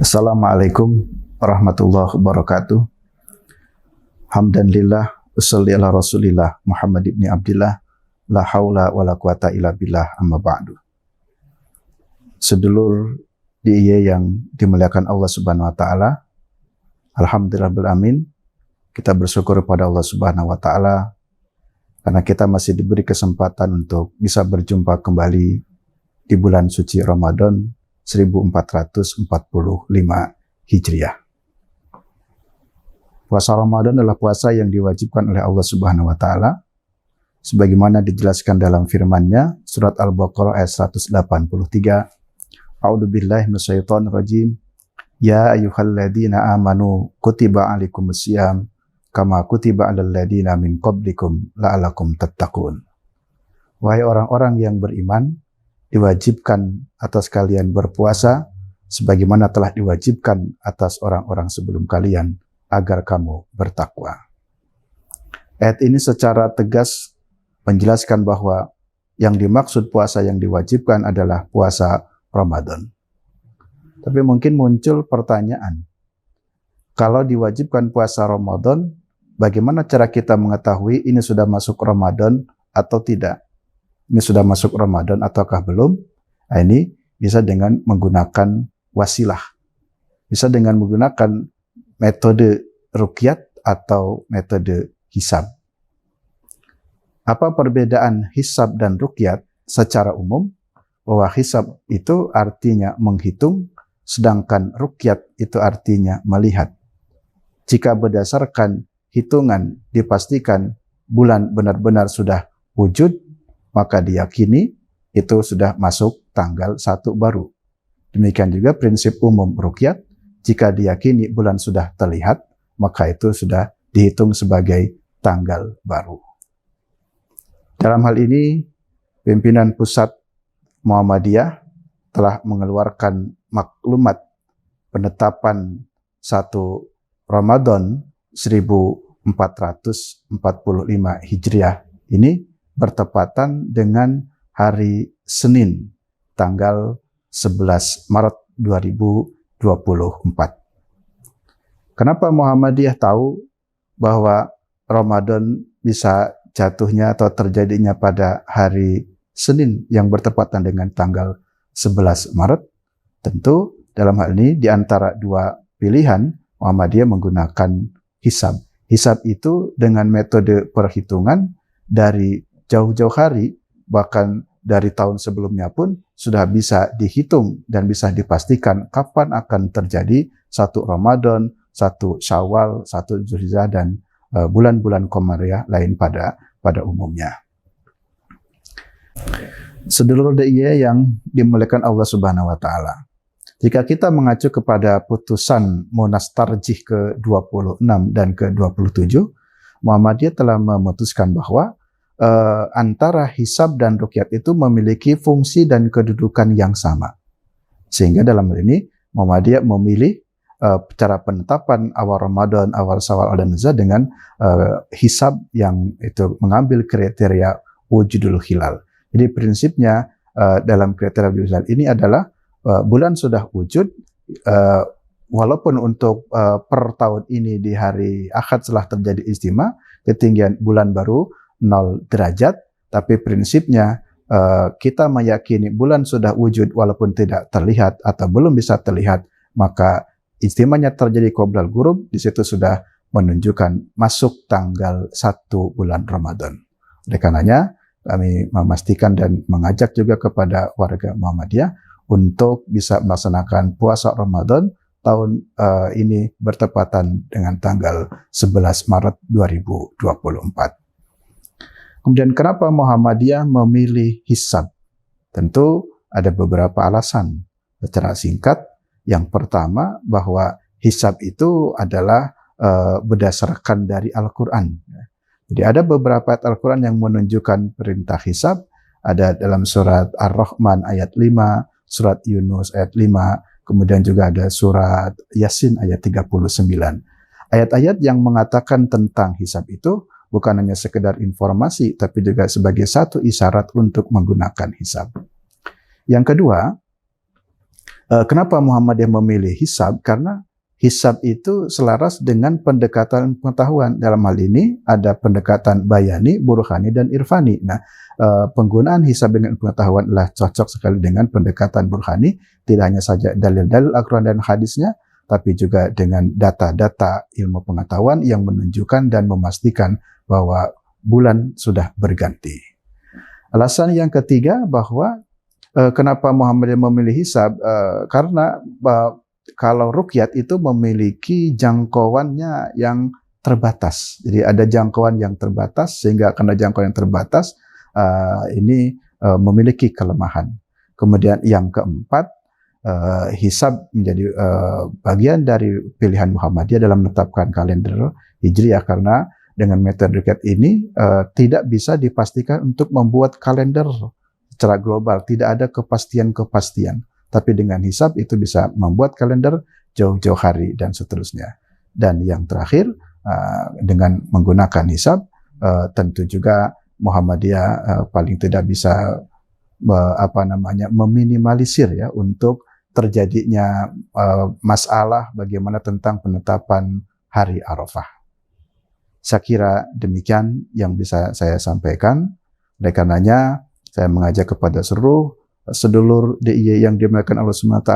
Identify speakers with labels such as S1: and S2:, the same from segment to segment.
S1: Assalamualaikum warahmatullahi wabarakatuh. Hamdan lillah, usholli ala rasulillah Muhammad ibn Abdillah, la haula wa la quwata illa billah, amma ba'du. Sedulur DIY yang dimuliakan Allah Subhanahu wa taala, alhamdulillahirabbil alamin, kita bersyukur kepada Allah Subhanahu wa taala karena kita masih diberi kesempatan untuk bisa berjumpa kembali di bulan suci Ramadan 1445 Hijriah. Puasa Ramadan adalah puasa yang diwajibkan oleh Allah Subhanahu wa taala sebagaimana dijelaskan dalam firman-Nya surat Al-Baqarah ayat 183. A'udzubillahi minasyaitonir rajim. Ya ayyuhalladzina amanu kutiba alaikumusiyam kama kutiba alal ladzina min qablikum la'allakum tattaqun. Wahai orang-orang yang beriman, diwajibkan atas kalian berpuasa sebagaimana telah diwajibkan atas orang-orang sebelum kalian agar kamu bertakwa. Ayat ini secara tegas menjelaskan bahwa yang dimaksud puasa yang diwajibkan adalah puasa Ramadan. Tapi mungkin muncul pertanyaan, kalau diwajibkan puasa Ramadan, bagaimana cara kita mengetahui ini sudah masuk Ramadan atau tidak? Ini sudah masuk Ramadan ataukah belum? Nah, ini bisa dengan menggunakan wasilah. Bisa dengan menggunakan metode ruqyat atau metode hisab. Apa perbedaan hisab dan ruqyat? Secara umum, bahwa hisab itu artinya menghitung, sedangkan ruqyat itu artinya melihat. Jika berdasarkan hitungan dipastikan bulan benar-benar sudah wujud, maka diyakini itu sudah masuk tanggal 1 baru. Demikian juga prinsip umum ruqyat, jika diyakini bulan sudah terlihat, maka itu sudah dihitung sebagai tanggal baru. Dalam hal ini, pimpinan pusat Muhammadiyah telah mengeluarkan maklumat penetapan 1 Ramadan 1445 Hijriah ini bertepatan dengan hari Senin, tanggal 11 Maret 2024. Kenapa Muhammadiyah tahu bahwa Ramadan bisa jatuhnya atau terjadinya pada hari Senin yang bertepatan dengan tanggal 11 Maret? Tentu dalam hal ini di antara dua pilihan, Muhammadiyah menggunakan hisab. Hisab itu dengan metode perhitungan dari jauh-jauh hari, bahkan dari tahun sebelumnya pun sudah bisa dihitung dan bisa dipastikan kapan akan terjadi 1 Ramadan, 1 Syawal, 1 Zulhijjah, dan bulan-bulan Qamariyah lain pada umumnya. Sedulur DIY yang dimuliakan Allah Subhanahu wa taala. Jika kita mengacu kepada putusan Munas Tarjih ke-26 dan ke-27, Muhammadiyah telah memutuskan bahwa antara hisab dan ruqyat itu memiliki fungsi dan kedudukan yang sama. Sehingga dalam hal ini Muhammadiyah memilih cara penetapan awal Ramadan, awal Syawal dan Zulhijjah dengan hisab yang itu mengambil kriteria wujudul hilal. Jadi prinsipnya dalam kriteria wujudul hilal ini adalah bulan sudah wujud, walaupun untuk per tahun ini di hari Ahad setelah terjadi ijtima, ketinggian bulan baru 0 derajat, tapi prinsipnya kita meyakini bulan sudah wujud walaupun tidak terlihat atau belum bisa terlihat, maka ijtimanya terjadi qoblal ghurub, di situ sudah menunjukkan masuk tanggal 1 bulan Ramadan. Oleh karenanya kami memastikan dan mengajak juga kepada warga Muhammadiyah untuk bisa melaksanakan puasa Ramadan tahun ini bertepatan dengan tanggal 11 Maret 2024. Kemudian kenapa Muhammadiyah memilih hisab? Tentu ada beberapa alasan. Secara singkat, yang pertama bahwa hisab itu adalah berdasarkan dari Al-Quran. Jadi ada beberapa ayat Al-Quran yang menunjukkan perintah hisab. Ada dalam surat Ar-Rahman ayat 5, surat Yunus ayat 5, kemudian juga ada surat Yasin ayat 39. Ayat-ayat yang mengatakan tentang hisab itu bukan hanya sekedar informasi, tapi juga sebagai satu isyarat untuk menggunakan hisab. Yang kedua, Kenapa Muhammadiyah memilih hisab? Karena hisab itu selaras dengan pendekatan pengetahuan. Dalam hal ini ada pendekatan bayani, burhani, dan irfani. Nah, penggunaan hisab dengan pengetahuan adalah cocok sekali dengan pendekatan burhani. Tidak hanya saja dalil-dalil Al-Quran dan hadisnya, tapi juga dengan data-data ilmu pengetahuan yang menunjukkan dan memastikan bahwa bulan sudah berganti. Alasan yang ketiga bahwa kenapa Muhammadiyah memilih hisab? Karena kalau ruqyat itu memiliki jangkauannya yang terbatas. Jadi ada jangkauan yang terbatas, sehingga karena jangkauan yang terbatas ini memiliki kelemahan. Kemudian yang keempat, hisab menjadi bagian dari pilihan Muhammadiyah dalam menetapkan kalender Hijriah, karena dengan metode ruqyat ini tidak bisa dipastikan untuk membuat kalender secara global, tidak ada kepastian-kepastian. Tapi dengan hisab itu bisa membuat kalender jauh-jauh hari dan seterusnya. Dan yang terakhir, dengan menggunakan hisab, tentu juga Muhammadiyah paling tidak bisa meminimalisir ya untuk terjadinya masalah bagaimana tentang penetapan hari Arafah. Saya kira demikian yang bisa saya sampaikan. Oleh karenanya, saya mengajak kepada seluruh sedulur DIY yang dimuliakan Allah SWT,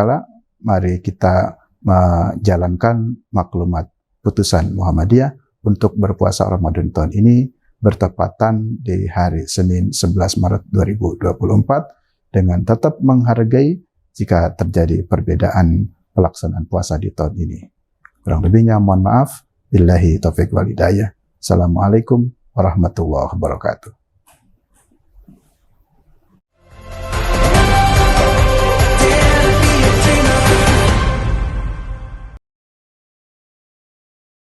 S1: mari kita menjalankan maklumat putusan Muhammadiyah untuk berpuasa Ramadan tahun ini bertepatan di hari Senin 11 Maret 2024 dengan tetap menghargai jika terjadi perbedaan pelaksanaan puasa di tahun ini. Kurang lebihnya mohon maaf. Billahi taufiq wal hidayah. Assalamualaikum warahmatullahi wabarakatuh.